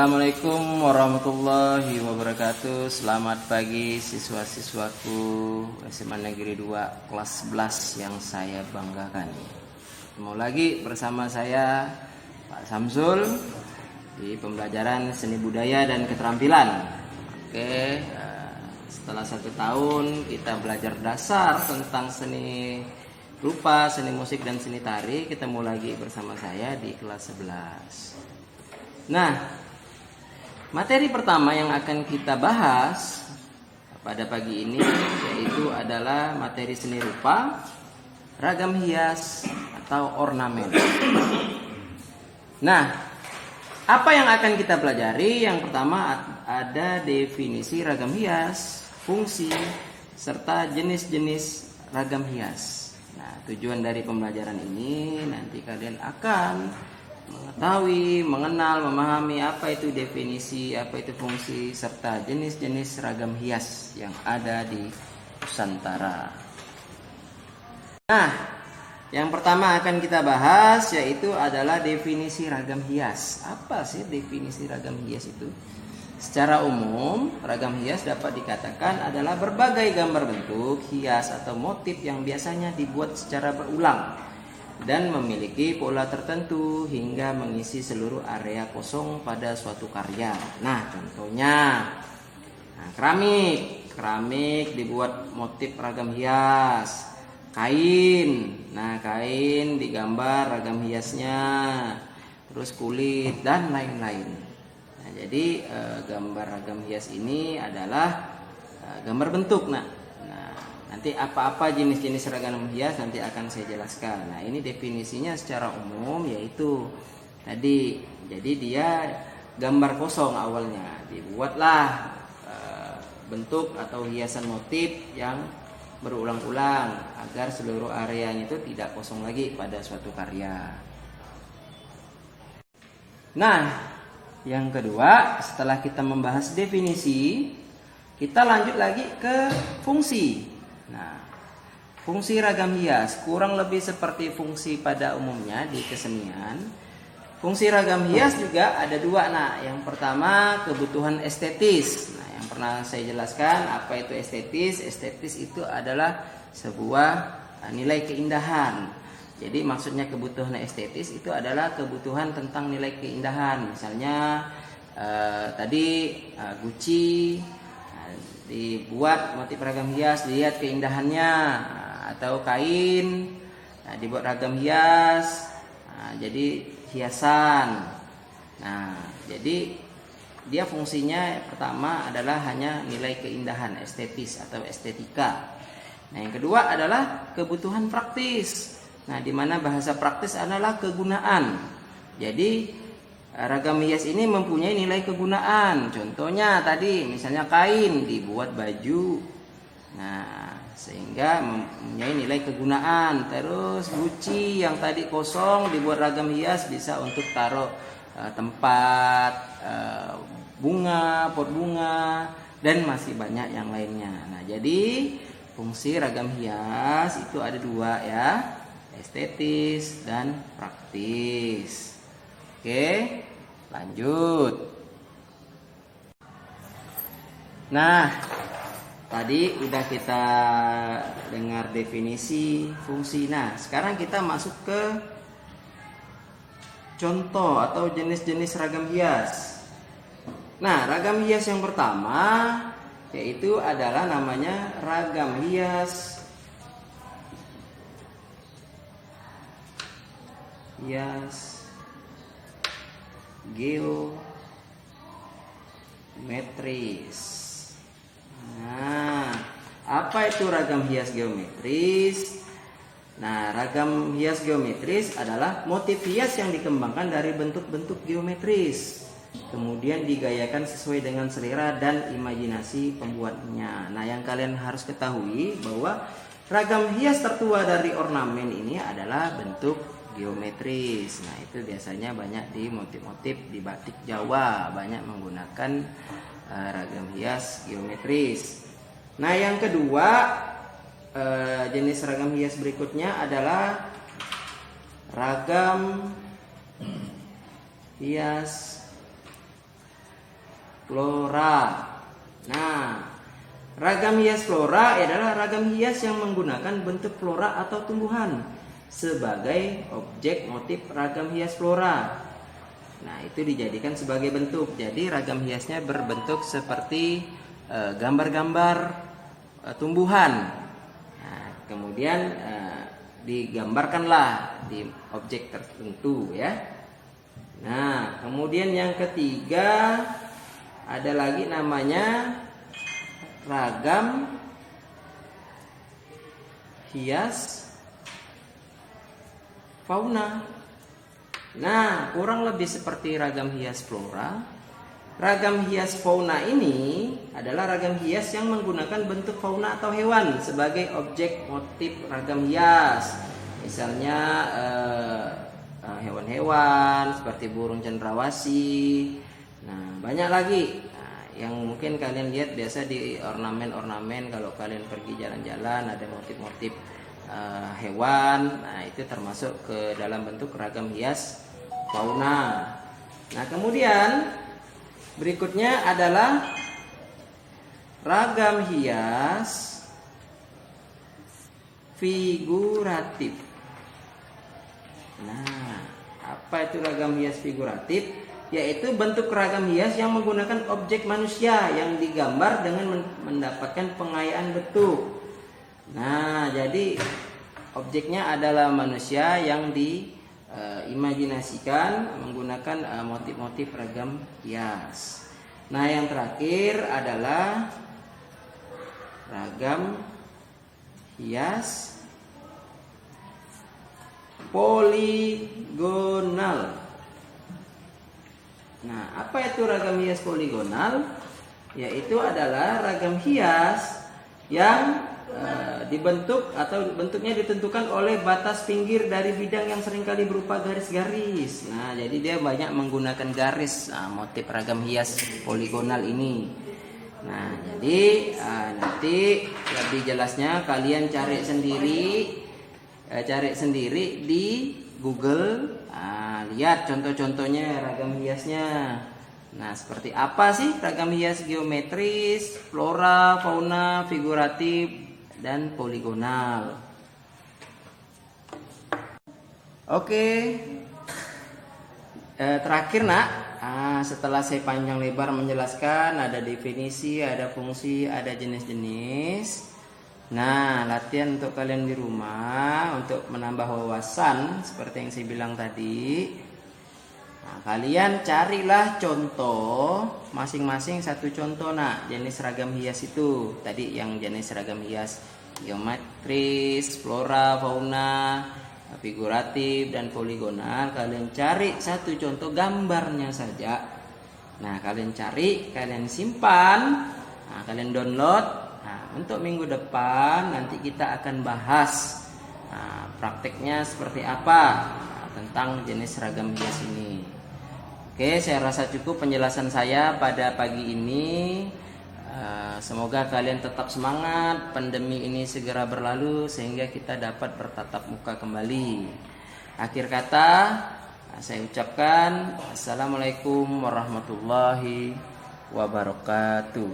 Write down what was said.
Assalamualaikum warahmatullahi wabarakatuh. Selamat pagi siswa-siswaku SMA Negeri 2 kelas 11 yang saya banggakan. Ketemu lagi bersama saya Pak Samsul di pembelajaran seni budaya dan keterampilan. Oke, setelah 1 tahun kita belajar dasar tentang seni rupa, seni musik dan seni tari, ketemu lagi bersama saya di kelas 11. Nah, materi pertama yang akan kita bahas pada pagi ini yaitu adalah materi seni rupa, ragam hias atau ornamen. Nah, apa yang akan kita pelajari? Yang pertama ada definisi ragam hias, fungsi, serta jenis-jenis ragam hias. Nah, tujuan dari pembelajaran ini nanti kalian akan mengetahui, mengenal, memahami apa itu definisi, apa itu fungsi, serta jenis-jenis ragam hias yang ada di Nusantara. Nah, yang pertama akan kita bahas yaitu adalah definisi ragam hias. Apa sih definisi ragam hias itu? Secara umum, ragam hias dapat dikatakan adalah berbagai gambar bentuk, hias atau motif yang biasanya dibuat secara berulang dan memiliki pola tertentu hingga mengisi seluruh area kosong pada suatu karya. Nah, contohnya keramik dibuat motif ragam hias. Kain, kain digambar ragam hiasnya. Terus kulit dan lain-lain. Nah, jadi gambar ragam hias ini adalah gambar bentuk. Nanti apa-apa jenis-jenis ragam hias nanti akan saya jelaskan. Nah, ini definisinya secara umum yaitu tadi, jadi dia gambar kosong awalnya, dibuatlah bentuk atau hiasan motif yang berulang-ulang agar seluruh areanya itu tidak kosong lagi pada suatu karya. Nah, yang kedua, setelah kita membahas definisi, kita lanjut lagi ke fungsi. Nah, fungsi ragam hias kurang lebih seperti fungsi pada umumnya di kesenian. Fungsi ragam hias juga ada 2. Nah, yang pertama kebutuhan estetis. Nah, yang pernah saya jelaskan apa itu estetis. Estetis itu adalah sebuah nilai keindahan. Jadi maksudnya kebutuhan estetis itu adalah kebutuhan tentang nilai keindahan. Misalnya tadi Gucci dibuat motif ragam hias, lihat keindahannya. Atau kain dibuat ragam hias, jadi hiasan. Nah, jadi dia fungsinya pertama adalah hanya nilai keindahan, estetis atau estetika. Nah, yang kedua adalah kebutuhan praktis. Nah, di mana bahasa praktis adalah kegunaan. Jadi ragam hias ini mempunyai nilai kegunaan. Contohnya tadi misalnya kain dibuat baju. Nah, sehingga mempunyai nilai kegunaan. Terus Gucci yang tadi kosong dibuat ragam hias, bisa untuk taruh tempat bunga, pot bunga, dan masih banyak yang lainnya. Nah, jadi fungsi ragam hias itu ada 2 ya, estetis dan praktis. Oke, lanjut. Nah, tadi udah kita dengar definisi fungsi. Nah, sekarang kita masuk ke contoh atau jenis-jenis ragam hias. Nah, ragam hias yang pertama yaitu adalah namanya ragam hias geometris. Nah, apa itu ragam hias geometris? Nah, ragam hias geometris adalah motif hias yang dikembangkan dari bentuk-bentuk geometris, kemudian digayakan sesuai dengan selera dan imajinasi pembuatnya. Nah, yang kalian harus ketahui bahwa ragam hias tertua dari ornamen ini adalah bentuk geometris. Nah, itu biasanya banyak di motif-motif di batik Jawa, banyak menggunakan ragam hias geometris. Nah, yang kedua, jenis ragam hias berikutnya adalah ragam hias flora. Nah, ragam hias flora adalah ragam hias yang menggunakan bentuk flora atau tumbuhan sebagai objek motif ragam hias flora. Nah, itu dijadikan sebagai bentuk. Jadi ragam hiasnya berbentuk seperti gambar-gambar tumbuhan. Nah, kemudian digambarkanlah di objek tertentu ya. Nah, kemudian yang ketiga ada lagi namanya ragam hias fauna. Nah, kurang lebih seperti ragam hias flora. Ragam hias fauna ini adalah ragam hias yang menggunakan bentuk fauna atau hewan sebagai objek motif ragam hias. Misalnya hewan-hewan seperti burung cendrawasih. Nah, banyak lagi. Yang mungkin kalian lihat biasa di ornamen-ornamen kalau kalian pergi jalan-jalan ada motif-motif hewan. Nah, itu termasuk ke dalam bentuk ragam hias fauna. Nah, kemudian berikutnya adalah ragam hias figuratif. Nah, apa itu ragam hias figuratif? Yaitu bentuk ragam hias yang menggunakan objek manusia yang digambar dengan mendapatkan pengayaan bentuk. Nah, jadi objeknya adalah manusia yang diimajinasikan menggunakan motif-motif ragam hias. Nah, yang terakhir adalah ragam hias poligonal. Nah, apa itu ragam hias poligonal? Yaitu adalah ragam hias yang dibentuk atau bentuknya ditentukan oleh batas pinggir dari bidang yang seringkali berupa garis-garis. Nah, jadi dia banyak menggunakan garis motif ragam hias poligonal ini. Nah, jadi nanti lebih jelasnya kalian cari sendiri di Google. Lihat contoh-contohnya ragam hiasnya. Nah, seperti apa sih ragam hias geometris, flora, fauna, figuratif, dan poligonal. Oke. Terakhir nak, setelah saya panjang lebar menjelaskan ada definisi, ada fungsi, ada jenis-jenis. Nah, latihan untuk kalian di rumah untuk menambah wawasan seperti yang saya bilang tadi. Nah, kalian carilah contoh masing-masing satu contoh nak jenis ragam hias itu. Tadi yang jenis ragam hias geometris, flora, fauna, figuratif, dan poligonal. Kalian cari satu contoh gambarnya saja. Nah, kalian cari, kalian simpan, kalian download. Untuk minggu depan nanti kita akan bahas prakteknya seperti apa tentang jenis ragam hias ini. Oke, saya rasa cukup penjelasan saya pada pagi ini. Semoga kalian tetap semangat, pandemi ini segera berlalu sehingga kita dapat bertatap muka kembali. Akhir kata saya ucapkan Assalamualaikum warahmatullahi wabarakatuh.